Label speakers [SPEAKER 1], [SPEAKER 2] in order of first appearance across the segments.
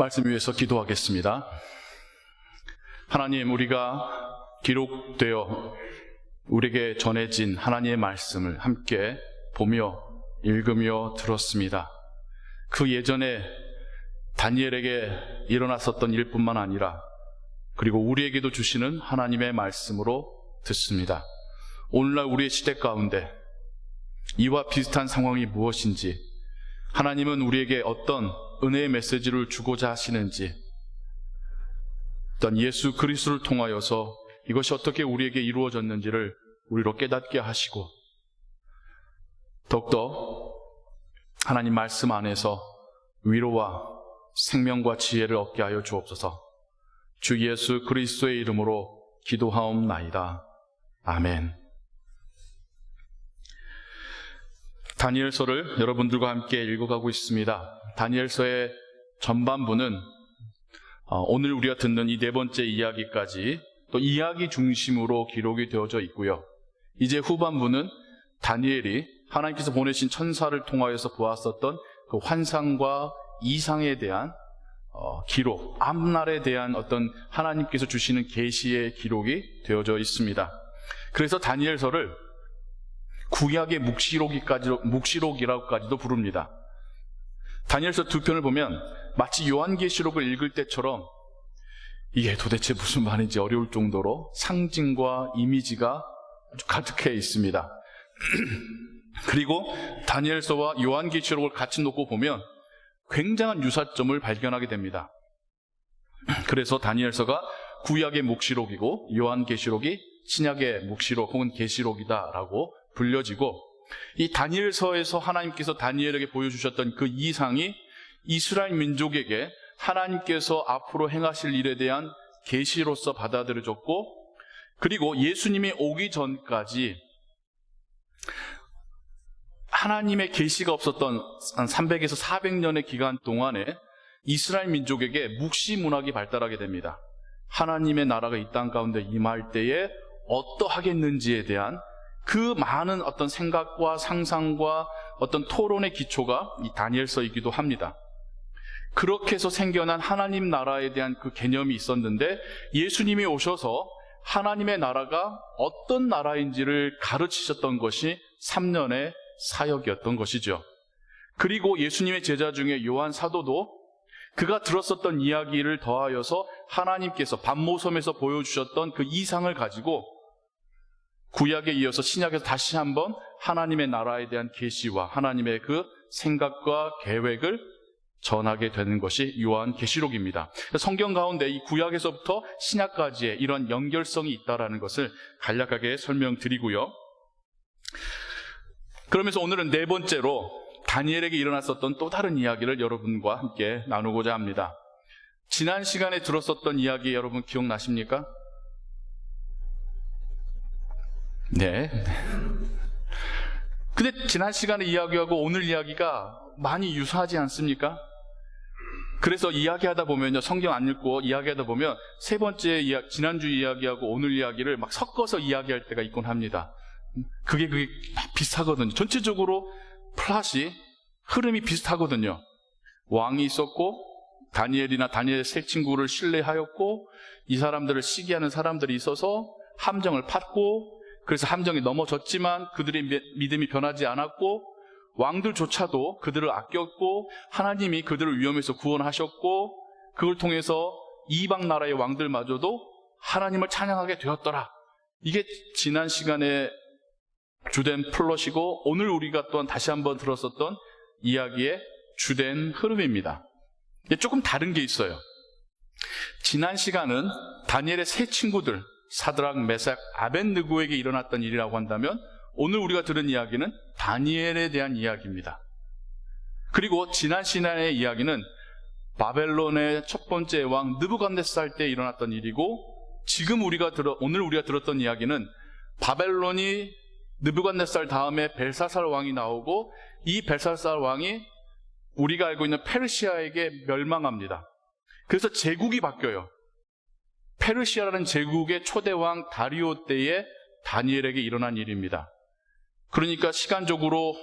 [SPEAKER 1] 말씀 위해서 기도하겠습니다. 하나님, 우리가 기록되어 우리에게 전해진 하나님의 말씀을 함께 보며 읽으며 들었습니다. 그 예전에 다니엘에게 일어났었던 일뿐만 아니라 그리고 우리에게도 주시는 하나님의 말씀으로 듣습니다. 오늘날 우리의 시대 가운데 이와 비슷한 상황이 무엇인지, 하나님은 우리에게 어떤 은혜의 메시지를 주고자 하시는지, 어떤 예수 그리스도를 통하여서 이것이 어떻게 우리에게 이루어졌는지를 우리로 깨닫게 하시고, 더욱더 하나님 말씀 안에서 위로와 생명과 지혜를 얻게 하여 주옵소서. 주 예수 그리스도의 이름으로 기도하옵나이다. 아멘. 다니엘서를 여러분들과 함께 읽어가고 있습니다. 다니엘서의 전반부는 오늘 우리가 듣는 이 네 번째 이야기까지 또 이야기 중심으로 기록이 되어져 있고요. 이제 후반부는 다니엘이 하나님께서 보내신 천사를 통하여서 보았었던 그 환상과 이상에 대한 기록, 앞날에 대한 어떤 하나님께서 주시는 계시의 기록이 되어져 있습니다. 그래서 다니엘서를 구약의 묵시록이라고까지도 부릅니다. 다니엘서 두 편을 보면 마치 요한계시록을 읽을 때처럼 이게 도대체 무슨 말인지 어려울 정도로 상징과 이미지가 아주 가득해 있습니다. 그리고 다니엘서와 요한계시록을 같이 놓고 보면 굉장한 유사점을 발견하게 됩니다. 그래서 다니엘서가 구약의 묵시록이고 요한계시록이 신약의 묵시록 혹은 계시록이다라고 불려지고, 이 다니엘서에서 하나님께서 다니엘에게 보여주셨던 그 이상이 이스라엘 민족에게 하나님께서 앞으로 행하실 일에 대한 계시로서 받아들여졌고, 그리고 예수님이 오기 전까지 하나님의 계시가 없었던 한 300에서 400년의 기간 동안에 이스라엘 민족에게 묵시 문학이 발달하게 됩니다. 하나님의 나라가 이 땅 가운데 임할 때에 어떠하겠는지에 대한 그 많은 어떤 생각과 상상과 어떤 토론의 기초가 이 다니엘서이기도 합니다. 그렇게 해서 생겨난 하나님 나라에 대한 그 개념이 있었는데, 예수님이 오셔서 하나님의 나라가 어떤 나라인지를 가르치셨던 것이 3년의 사역이었던 것이죠. 그리고 예수님의 제자 중에 요한 사도도 그가 들었었던 이야기를 더하여서 하나님께서 밤모섬에서 보여주셨던 그 이상을 가지고 구약에 이어서 신약에서 다시 한번 하나님의 나라에 대한 계시와 하나님의 그 생각과 계획을 전하게 되는 것이 요한계시록입니다. 성경 가운데 이 구약에서부터 신약까지의 이런 연결성이 있다는 것을 간략하게 설명드리고요. 그러면서 오늘은 네 번째로 다니엘에게 일어났었던 또 다른 이야기를 여러분과 함께 나누고자 합니다. 지난 시간에 들었었던 이야기 여러분 기억나십니까? 네. 근데 지난 시간의 이야기하고 오늘 이야기가 많이 유사하지 않습니까? 그래서 이야기하다 보면요, 성경 안 읽고 이야기하다 보면 세 번째 지난주 이야기하고 오늘 이야기를 막 섞어서 이야기할 때가 있곤 합니다. 그게 비슷하거든요. 전체적으로 플롯이, 흐름이 비슷하거든요. 왕이 있었고 다니엘이나 다니엘의 세 친구를 신뢰하였고, 이 사람들을 시기하는 사람들이 있어서 함정을 팠고, 그래서 함정이 넘어졌지만 그들의 믿음이 변하지 않았고, 왕들조차도 그들을 아꼈고 하나님이 그들을 위험에서 구원하셨고, 그걸 통해서 이방 나라의 왕들마저도 하나님을 찬양하게 되었더라. 이게 지난 시간에 주된 플롯이고, 오늘 우리가 또한 다시 한번 들었었던 이야기의 주된 흐름입니다. 조금 다른 게 있어요. 지난 시간은 다니엘의 세 친구들 사드락, 메삭, 아벳느고에게 일어났던 일이라고 한다면, 오늘 우리가 들은 이야기는 다니엘에 대한 이야기입니다. 그리고 지난 시간의 이야기는 바벨론의 첫 번째 왕 느부갓네살 때 일어났던 일이고, 지금 오늘 우리가 들었던 이야기는 바벨론이 느부갓네살 다음에 벨사살 왕이 나오고, 이 벨사살 왕이 우리가 알고 있는 페르시아에게 멸망합니다. 그래서 제국이 바뀌어요. 페르시아라는 제국의 초대왕 다리오 때에 다니엘에게 일어난 일입니다. 그러니까 시간적으로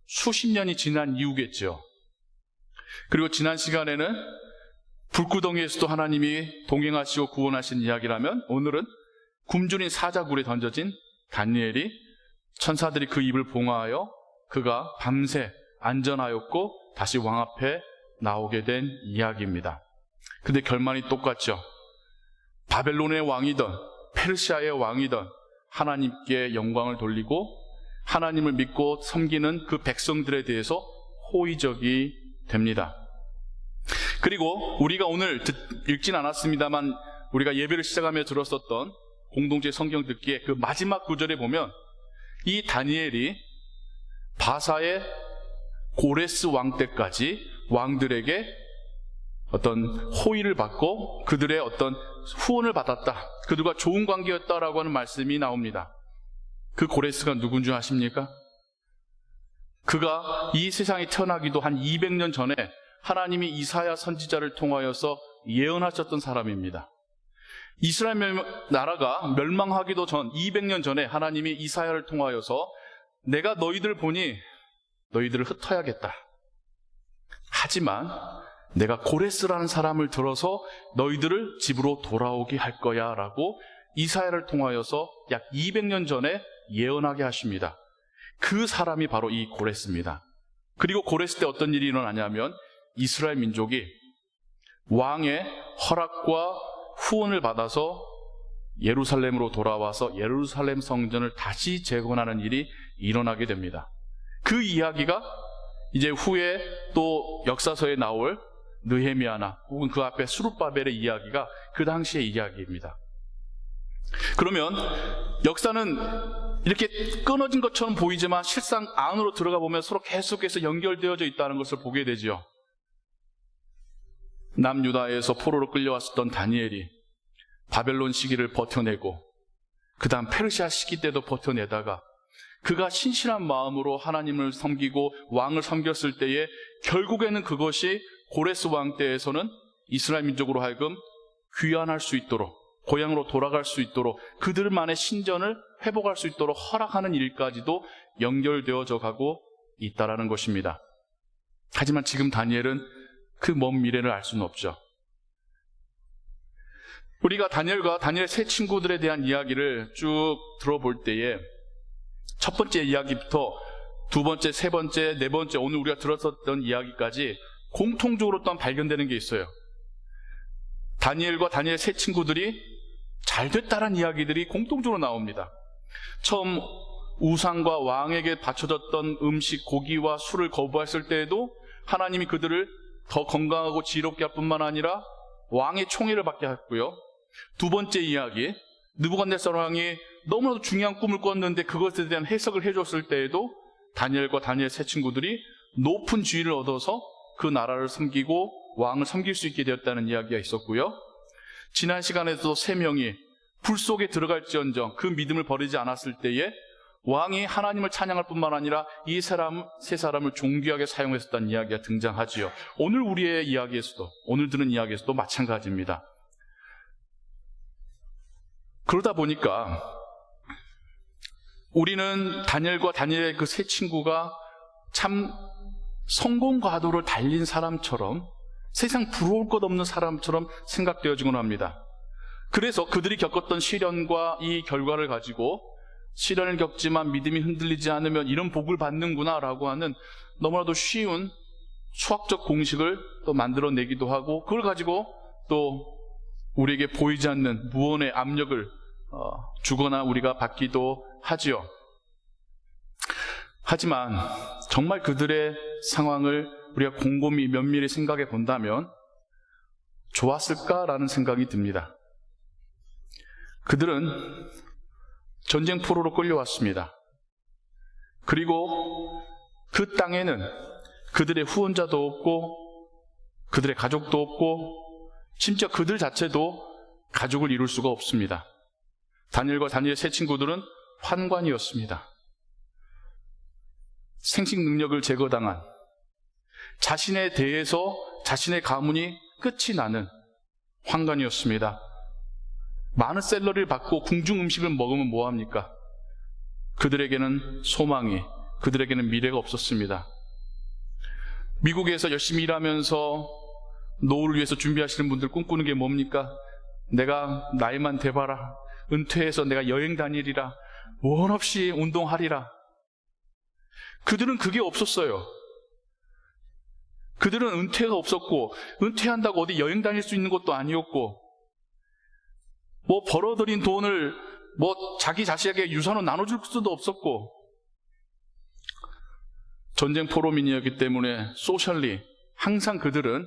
[SPEAKER 1] 수십 년이 지난 이후겠죠. 그리고 지난 시간에는 불구덩이에서도 하나님이 동행하시고 구원하신 이야기라면, 오늘은 굶주린 사자굴에 던져진 다니엘이 천사들이 그 입을 봉하여 그가 밤새 안전하였고 다시 왕 앞에 나오게 된 이야기입니다. 근데 결말이 똑같죠. 바벨론의 왕이든 페르시아의 왕이든 하나님께 영광을 돌리고 하나님을 믿고 섬기는 그 백성들에 대해서 호의적이 됩니다. 그리고 우리가 오늘 읽진 않았습니다만 우리가 예배를 시작하며 들었었던 공동체 성경 듣기에 그 마지막 구절에 보면 이 다니엘이 바사의 고레스 왕 때까지 왕들에게 어떤 호의를 받고 그들의 어떤 후원을 받았다, 그들과 좋은 관계였다라고 하는 말씀이 나옵니다. 그 고레스가 누군지 아십니까? 그가 이 세상에 태어나기도 한 200년 전에 하나님이 이사야 선지자를 통하여서 예언하셨던 사람입니다. 이스라엘 나라가 멸망하기도 전 200년 전에 하나님이 이사야를 통하여서 내가 너희들 보니 너희들을 흩어야겠다, 하지만 내가 고레스라는 사람을 들어서 너희들을 집으로 돌아오게 할 거야 라고 이사야를 통하여서 약 200년 전에 예언하게 하십니다. 그 사람이 바로 이 고레스입니다. 그리고 고레스 때 어떤 일이 일어나냐면 이스라엘 민족이 왕의 허락과 후원을 받아서 예루살렘으로 돌아와서 예루살렘 성전을 다시 재건하는 일이 일어나게 됩니다. 그 이야기가 이제 후에 또 역사서에 나올 느헤미야나 혹은 그 앞에 스룹바벨의 이야기가 그 당시의 이야기입니다. 그러면 역사는 이렇게 끊어진 것처럼 보이지만 실상 안으로 들어가 보면 서로 계속해서 연결되어져 있다는 것을 보게 되죠. 남유다에서 포로로 끌려왔었던 다니엘이 바벨론 시기를 버텨내고 그 다음 페르시아 시기 때도 버텨내다가 그가 신실한 마음으로 하나님을 섬기고 왕을 섬겼을 때에 결국에는 그것이 고레스 왕 때에서는 이스라엘 민족으로 하여금 귀환할 수 있도록, 고향으로 돌아갈 수 있도록, 그들만의 신전을 회복할 수 있도록 허락하는 일까지도 연결되어져 가고 있다라는 것입니다. 하지만 지금 다니엘은 그 먼 미래를 알 수는 없죠. 우리가 다니엘과 다니엘의 세 친구들에 대한 이야기를 쭉 들어볼 때에 첫 번째 이야기부터 두 번째, 세 번째, 네 번째, 오늘 우리가 들었었던 이야기까지 공통적으로 또한 발견되는 게 있어요. 다니엘과 다니엘의 세 친구들이 잘 됐다라는 이야기들이 공통적으로 나옵니다. 처음 우상과 왕에게 바쳐졌던 음식, 고기와 술을 거부했을 때에도 하나님이 그들을 더 건강하고 지혜롭게 할 뿐만 아니라 왕의 총애를 받게 했고요. 두 번째 이야기, 느부갓네살 왕이 너무나도 중요한 꿈을 꿨는데 그것에 대한 해석을 해줬을 때에도 다니엘과 다니엘 세 친구들이 높은 지위를 얻어서 그 나라를 섬기고 왕을 섬길 수 있게 되었다는 이야기가 있었고요. 지난 시간에도 세 명이 불 속에 들어갈지언정 그 믿음을 버리지 않았을 때에 왕이 하나님을 찬양할 뿐만 아니라 이 세 사람을 존귀하게 사용했었다는 이야기가 등장하지요. 오늘 우리의 이야기에서도, 오늘 들은 이야기에서도 마찬가지입니다. 그러다 보니까 우리는 다니엘과 다니엘의 그 세 친구가 참 성공 과도를 달린 사람처럼, 세상 부러울 것 없는 사람처럼 생각되어지곤 합니다. 그래서 그들이 겪었던 시련과 이 결과를 가지고 시련을 겪지만 믿음이 흔들리지 않으면 이런 복을 받는구나 라고 하는 너무나도 쉬운 수학적 공식을 또 만들어내기도 하고, 그걸 가지고 또 우리에게 보이지 않는 무언의 압력을 주거나 우리가 받기도 하지요. 하지만 정말 그들의 상황을 우리가 곰곰이 면밀히 생각해 본다면 좋았을까라는 생각이 듭니다. 그들은 전쟁 포로로 끌려왔습니다. 그리고 그 땅에는 그들의 후원자도 없고 그들의 가족도 없고 심지어 그들 자체도 가족을 이룰 수가 없습니다. 다니엘과 다니엘의 세 친구들은 환관이었습니다. 생식 능력을 제거당한, 자신에 대해서 자신의 가문이 끝이 나는 환관이었습니다. 많은 샐러리를 받고 궁중 음식을 먹으면 뭐합니까? 그들에게는 소망이, 그들에게는 미래가 없었습니다. 미국에서 열심히 일하면서 노후를 위해서 준비하시는 분들 꿈꾸는 게 뭡니까? 내가 나이만 돼봐라, 은퇴해서 내가 여행 다니리라, 원 없이 운동하리라. 그들은 그게 없었어요. 그들은 은퇴가 없었고, 은퇴한다고 어디 여행 다닐 수 있는 것도 아니었고, 뭐 벌어들인 돈을 뭐 자기 자식에게 유산으로 나눠줄 수도 없었고, 전쟁 포로민이었기 때문에 소셜리 항상 그들은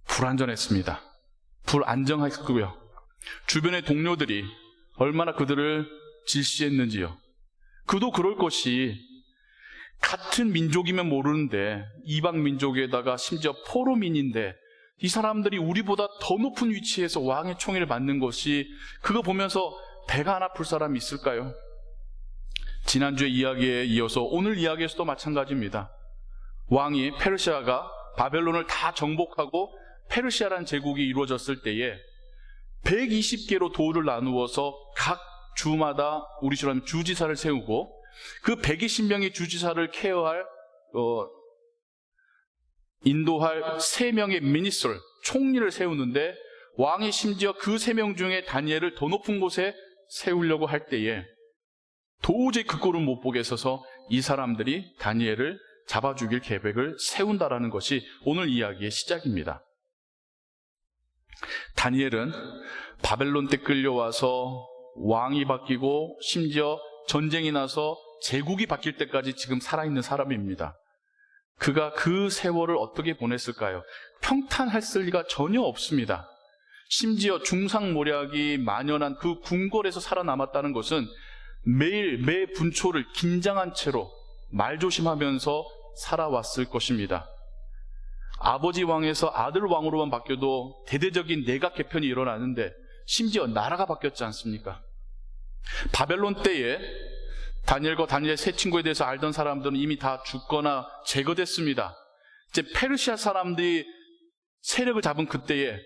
[SPEAKER 1] 불안전했습니다. 불안정했고요. 주변의 동료들이 얼마나 그들을 질시했는지요. 그도 그럴 것이, 같은 민족이면 모르는데 이방 민족에다가 심지어 포로민인데 이 사람들이 우리보다 더 높은 위치에서 왕의 총애를 받는 것이, 그거 보면서 배가 안 아플 사람이 있을까요? 지난주의 이야기에 이어서 오늘 이야기에서도 마찬가지입니다. 왕이, 페르시아가 바벨론을 다 정복하고 페르시아라는 제국이 이루어졌을 때에 120개로 도를 나누어서 각 주마다 우리처럼 주지사를 세우고, 그 120명의 주지사를 케어할, 인도할 3명의 미니스터, 총리를 세우는데, 왕이 심지어 그 3명 중에 다니엘을 더 높은 곳에 세우려고 할 때에 도저히 그 꼴을 못 보겠어서 이 사람들이 다니엘을 잡아 죽일 계획을 세운다라는 것이 오늘 이야기의 시작입니다. 다니엘은 바벨론 때 끌려와서 왕이 바뀌고 심지어 전쟁이 나서 제국이 바뀔 때까지 지금 살아있는 사람입니다. 그가 그 세월을 어떻게 보냈을까요? 평탄했을 리가 전혀 없습니다. 심지어 중상모략이 만연한 그 궁궐에서 살아남았다는 것은 매일 매 분초를 긴장한 채로 말조심하면서 살아왔을 것입니다. 아버지 왕에서 아들 왕으로만 바뀌어도 대대적인 내각 개편이 일어나는데 심지어 나라가 바뀌었지 않습니까? 바벨론 때에 다니엘과 다니엘의 세 친구에 대해서 알던 사람들은 이미 다 죽거나 제거됐습니다. 이제 페르시아 사람들이 세력을 잡은 그때에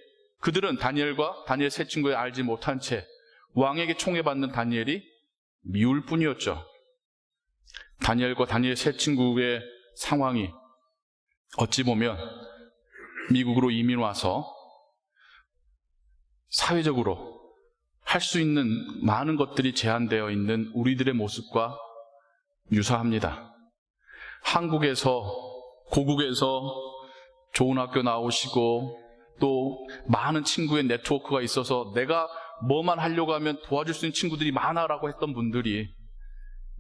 [SPEAKER 1] 그들은 다니엘과 다니엘 세 친구를 알지 못한 채 왕에게 총애받는 다니엘이 미울 뿐이었죠. 다니엘과 다니엘 세 친구의 상황이 어찌 보면 미국으로 이민 와서 사회적으로 할 수 있는 많은 것들이 제한되어 있는 우리들의 모습과 유사합니다. 한국에서, 고국에서 좋은 학교 나오시고 또 많은 친구의 네트워크가 있어서 내가 뭐만 하려고 하면 도와줄 수 있는 친구들이 많아라고 했던 분들이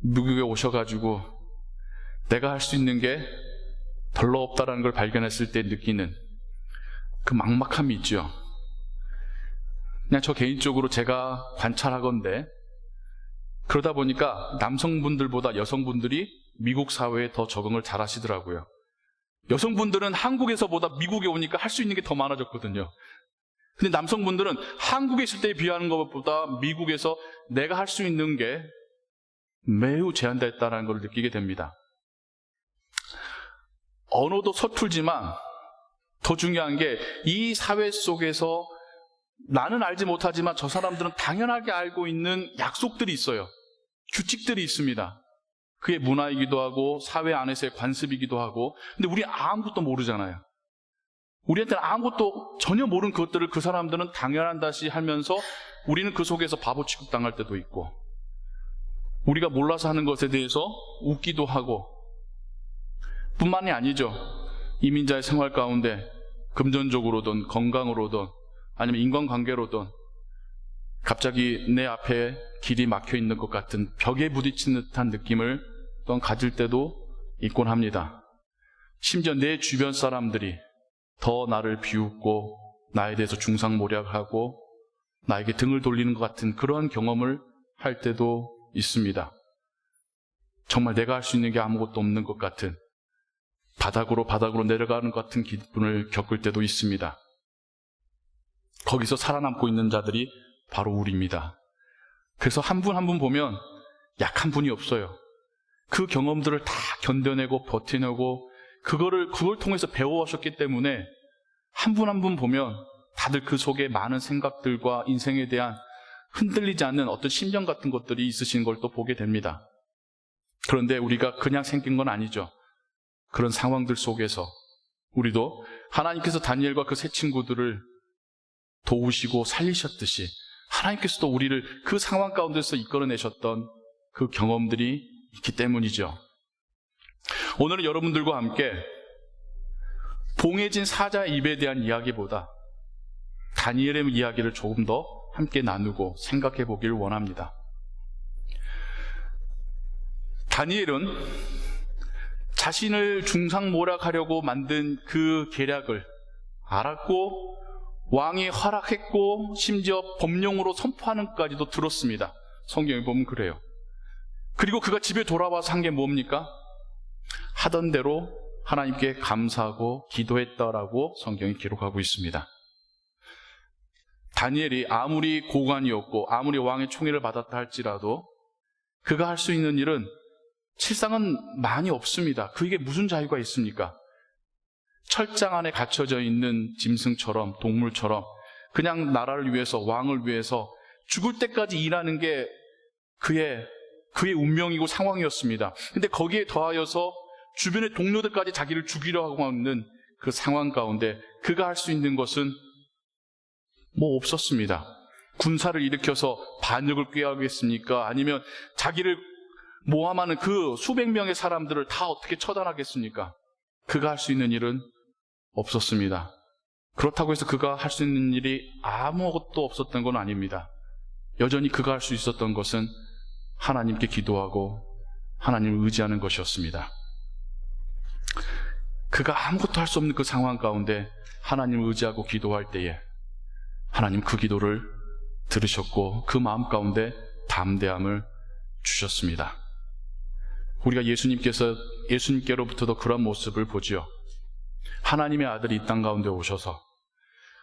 [SPEAKER 1] 미국에 오셔가지고 내가 할 수 있는 게 별로 없다라는 걸 발견했을 때 느끼는 그 막막함이 있죠. 그냥 저 개인적으로 제가 관찰하건대 그러다 보니까 남성분들보다 여성분들이 미국 사회에 더 적응을 잘 하시더라고요. 여성분들은 한국에서보다 미국에 오니까 할 수 있는 게 더 많아졌거든요. 근데 남성분들은 한국에 있을 때에 비하는 것보다 미국에서 내가 할 수 있는 게 매우 제한됐다는 걸 느끼게 됩니다. 언어도 서툴지만 더 중요한 게 이 사회 속에서 나는 알지 못하지만 저 사람들은 당연하게 알고 있는 약속들이 있어요. 규칙들이 있습니다. 그게 문화이기도 하고 사회 안에서의 관습이기도 하고, 근데 우리 아무것도 모르잖아요. 우리한테는 아무것도 전혀 모르는 것들을 그 사람들은 당연한다시 하면서 우리는 그 속에서 바보 취급당할 때도 있고, 우리가 몰라서 하는 것에 대해서 웃기도 하고, 뿐만이 아니죠. 이민자의 생활 가운데 금전적으로든 건강으로든 아니면 인간관계로든 갑자기 내 앞에 길이 막혀 있는 것 같은 벽에 부딪힌 듯한 느낌을 또 가질 때도 있곤 합니다. 심지어 내 주변 사람들이 더 나를 비웃고 나에 대해서 중상모략하고 나에게 등을 돌리는 것 같은 그러한 경험을 할 때도 있습니다. 정말 내가 할 수 있는 게 아무것도 없는 것 같은, 바닥으로 내려가는 것 같은 기분을 겪을 때도 있습니다. 거기서 살아남고 있는 자들이 바로 우리입니다. 그래서 한 분 한 분 보면 약한 분이 없어요. 그 경험들을 다 견뎌내고 버텨내고 그걸 통해서 배워오셨기 때문에 한 분 한 분 보면 다들 그 속에 많은 생각들과 인생에 대한 흔들리지 않는 어떤 심정 같은 것들이 있으신 걸 또 보게 됩니다. 그런데 우리가 그냥 생긴 건 아니죠. 그런 상황들 속에서 우리도 하나님께서 다니엘과 그 세 친구들을 도우시고 살리셨듯이 하나님께서도 우리를 그 상황 가운데서 이끌어내셨던 그 경험들이 있기 때문이죠. 오늘은 여러분들과 함께 봉해진 사자의 입에 대한 이야기보다 다니엘의 이야기를 조금 더 함께 나누고 생각해 보길 원합니다. 다니엘은 자신을 중상모략하려고 만든 그 계략을 알았고 왕이 허락했고 심지어 법령으로 선포하는 것까지도 들었습니다. 성경에 보면 그래요. 그리고 그가 집에 돌아와서 한 게 뭡니까? 하던 대로 하나님께 감사하고 기도했다라고 성경이 기록하고 있습니다. 다니엘이 아무리 고관이었고 아무리 왕의 총애를 받았다 할지라도 그가 할 수 있는 일은 실상은 많이 없습니다. 그에게 무슨 자유가 있습니까? 철장 안에 갇혀져 있는 짐승처럼, 동물처럼 그냥 나라를 위해서, 왕을 위해서 죽을 때까지 일하는 게 그의 운명이고 상황이었습니다. 근데 거기에 더하여서 주변의 동료들까지 자기를 죽이려 하고 있는 그 상황 가운데 그가 할 수 있는 것은 뭐 없었습니다. 군사를 일으켜서 반역을 꾀하겠습니까? 아니면 자기를 모함하는 그 수백 명의 사람들을 다 어떻게 처단하겠습니까? 그가 할 수 있는 일은 없었습니다. 그렇다고 해서 그가 할 수 있는 일이 아무것도 없었던 건 아닙니다. 여전히 그가 할 수 있었던 것은 하나님께 기도하고 하나님을 의지하는 것이었습니다. 그가 아무것도 할 수 없는 그 상황 가운데 하나님을 의지하고 기도할 때에 하나님 그 기도를 들으셨고 그 마음 가운데 담대함을 주셨습니다. 우리가 예수님께로부터도 그런 모습을 보지요. 하나님의 아들이 이 땅 가운데 오셔서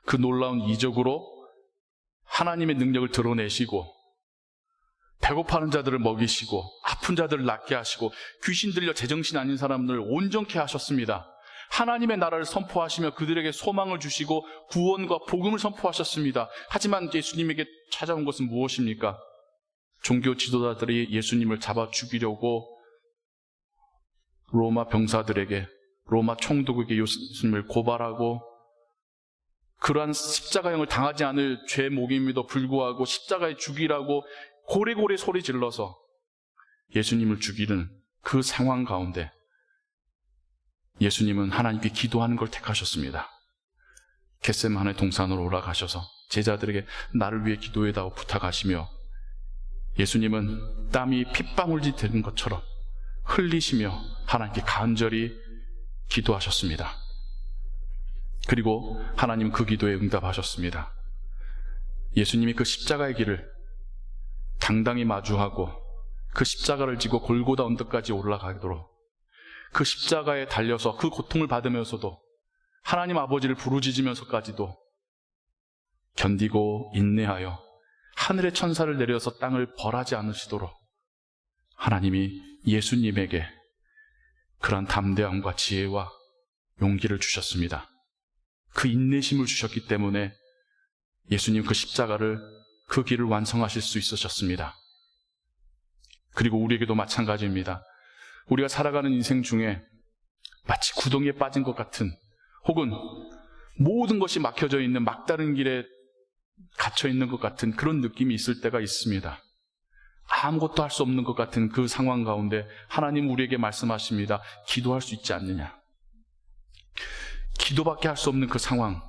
[SPEAKER 1] 그 놀라운 이적으로 하나님의 능력을 드러내시고 배고파하는 자들을 먹이시고 아픈 자들을 낫게 하시고 귀신 들려 제정신 아닌 사람들을 온전케 하셨습니다. 하나님의 나라를 선포하시며 그들에게 소망을 주시고 구원과 복음을 선포하셨습니다. 하지만 예수님에게 찾아온 것은 무엇입니까? 종교 지도자들이 예수님을 잡아 죽이려고 로마 병사들에게, 로마 총독에게 예수님을 고발하고 그러한 십자가형을 당하지 않을 죄목임에도 불구하고 십자가에 죽이라고 고래고래 소리 질러서 예수님을 죽이는 그 상황 가운데 예수님은 하나님께 기도하는 걸 택하셨습니다. 겟세마네 동산으로 올라가셔서 제자들에게 나를 위해 기도해다고 부탁하시며 예수님은 땀이 핏방울이 되는 것처럼 흘리시며 하나님께 간절히 기도하셨습니다. 그리고 하나님 그 기도에 응답하셨습니다. 예수님이 그 십자가의 길을 당당히 마주하고 그 십자가를 지고 골고다 언덕까지 올라가도록 그 십자가에 달려서 그 고통을 받으면서도 하나님 아버지를 부르짖으면서까지도 견디고 인내하여 하늘의 천사를 내려서 땅을 벌하지 않으시도록 하나님이 예수님에게 그러한 담대함과 지혜와 용기를 주셨습니다. 그 인내심을 주셨기 때문에 예수님 그 십자가를, 그 길을 완성하실 수 있으셨습니다. 그리고 우리에게도 마찬가지입니다. 우리가 살아가는 인생 중에 마치 구덩이에 빠진 것 같은, 혹은 모든 것이 막혀져 있는 막다른 길에 갇혀 있는 것 같은 그런 느낌이 있을 때가 있습니다. 아무것도 할 수 없는 것 같은 그 상황 가운데 하나님 우리에게 말씀하십니다. 기도할 수 있지 않느냐. 기도밖에 할 수 없는 그 상황,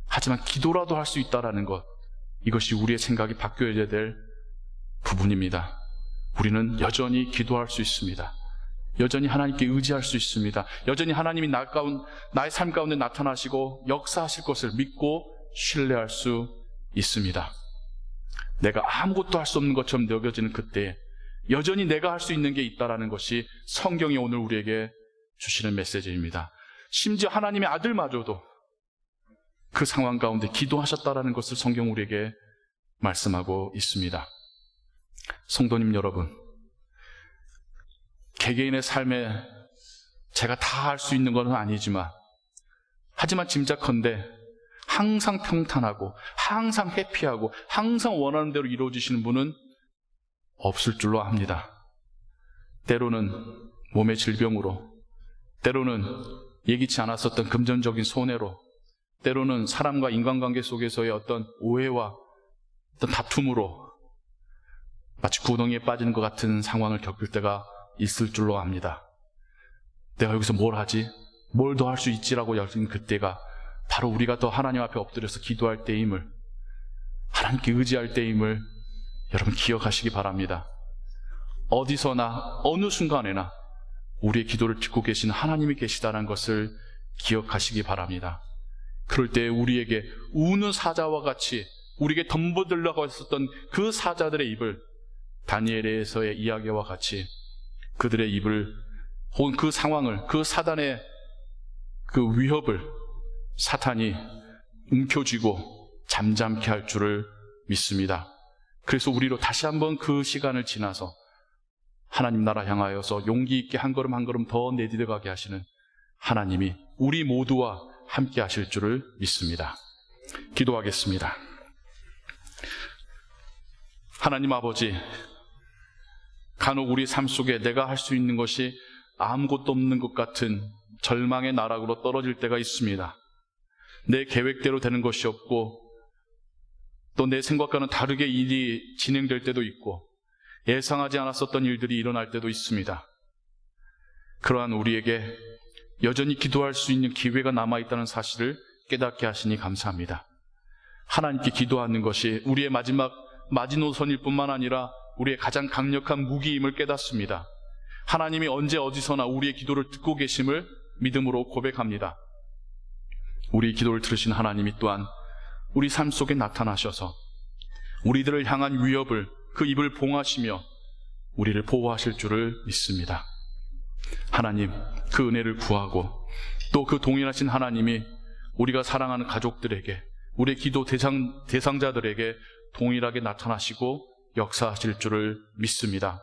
[SPEAKER 1] 하지만 기도라도 할 수 있다라는 것, 이것이 우리의 생각이 바뀌어야 될 부분입니다. 우리는 여전히 기도할 수 있습니다. 여전히 하나님께 의지할 수 있습니다. 여전히 하나님이 나의 삶 가운데 나타나시고 역사하실 것을 믿고 신뢰할 수 있습니다. 내가 아무것도 할 수 없는 것처럼 여겨지는 그때에 여전히 내가 할 수 있는 게 있다는 것이 성경이 오늘 우리에게 주시는 메시지입니다. 심지어 하나님의 아들마저도 그 상황 가운데 기도하셨다는 것을 성경 우리에게 말씀하고 있습니다. 성도님 여러분, 개개인의 삶에 제가 다 할 수 있는 것은 아니지만, 하지만 짐작컨대 항상 평탄하고 항상 해피하고 항상 원하는 대로 이루어지시는 분은 없을 줄로 압니다. 때로는 몸의 질병으로, 때로는 예기치 않았었던 금전적인 손해로, 때로는 사람과 인간관계 속에서의 어떤 오해와 어떤 다툼으로 마치 구덩이에 빠지는 것 같은 상황을 겪을 때가 있을 줄로 압니다. 내가 여기서 뭘 하지? 뭘 더 할 수 있지라고 여긴 그때가 바로 우리가 더 하나님 앞에 엎드려서 기도할 때임을, 하나님께 의지할 때임을 여러분 기억하시기 바랍니다. 어디서나 어느 순간에나 우리의 기도를 듣고 계신 하나님이 계시다는 것을 기억하시기 바랍니다. 그럴 때 우리에게 우는 사자와 같이 우리에게 덤벼들려고 했었던 그 사자들의 입을, 다니엘에서의 이야기와 같이 그들의 입을, 혹은 그 상황을, 그 사단의 그 위협을 사탄이 움켜쥐고 잠잠케 할 줄을 믿습니다. 그래서 우리로 다시 한번 그 시간을 지나서 하나님 나라 향하여서 용기 있게 한 걸음 한 걸음 더 내디뎌가게 하시는 하나님이 우리 모두와 함께 하실 줄을 믿습니다. 기도하겠습니다. 하나님 아버지, 간혹 우리 삶 속에 내가 할 수 있는 것이 아무것도 없는 것 같은 절망의 나락으로 떨어질 때가 있습니다. 내 계획대로 되는 것이 없고 또 내 생각과는 다르게 일이 진행될 때도 있고 예상하지 않았었던 일들이 일어날 때도 있습니다. 그러한 우리에게 여전히 기도할 수 있는 기회가 남아있다는 사실을 깨닫게 하시니 감사합니다. 하나님께 기도하는 것이 우리의 마지막 마지노선일 뿐만 아니라 우리의 가장 강력한 무기임을 깨닫습니다. 하나님이 언제 어디서나 우리의 기도를 듣고 계심을 믿음으로 고백합니다. 우리의 기도를 들으신 하나님이 또한 우리 삶 속에 나타나셔서 우리들을 향한 위협을, 그 입을 봉하시며 우리를 보호하실 줄을 믿습니다. 하나님, 그 은혜를 구하고 또 그 동일하신 하나님이 우리가 사랑하는 가족들에게, 우리의 기도 대상자들에게 동일하게 나타나시고 역사하실 줄을 믿습니다.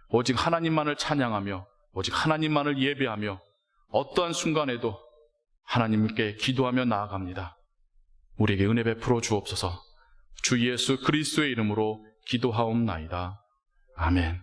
[SPEAKER 1] 오직 하나님만을 찬양하며 오직 하나님만을 예배하며 어떠한 순간에도 하나님께 기도하며 나아갑니다. 우리에게 은혜 베풀어 주옵소서. 주 예수 그리스도의 이름으로 기도하옵나이다. 아멘.